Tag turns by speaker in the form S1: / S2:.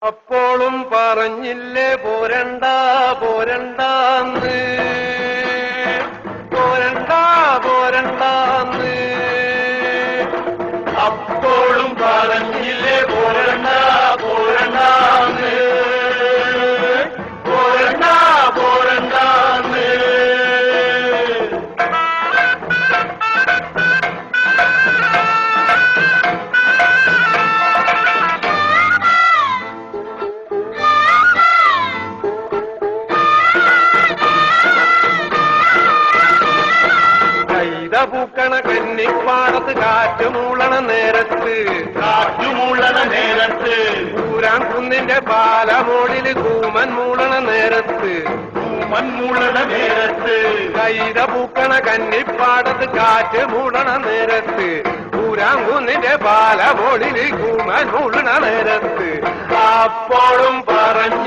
S1: അപ്പോളും പറഞ്ഞില്ലേ പോരണ്ട പോരണ്ടാന്ന് പോരണ്ട പോരണ്ടാന്ന് അപ്പോളും പറഞ്ഞില്ലേ പോരണ്ട പോരണ്ടാന്ന് പോരണ്ട പോരണ്ടാന്ന് പൂക്കണ കന്നിപ്പാടത്ത് കാറ്റുമൂളണ നേരത്ത് ഊരാൻകുന്നിന്റെ പാലമോളില് കൂമൻ മൂളണ നേരത്ത് കൈത പൂക്കണ കന്നിപ്പാടത്ത് കാറ്റ് മൂളണ നേരത്ത് ഊരാൻകുന്നിന്റെ പാലമോളില് കൂമൻ മൂളണ നേരത്ത് അപ്പോഴും പറഞ്ഞു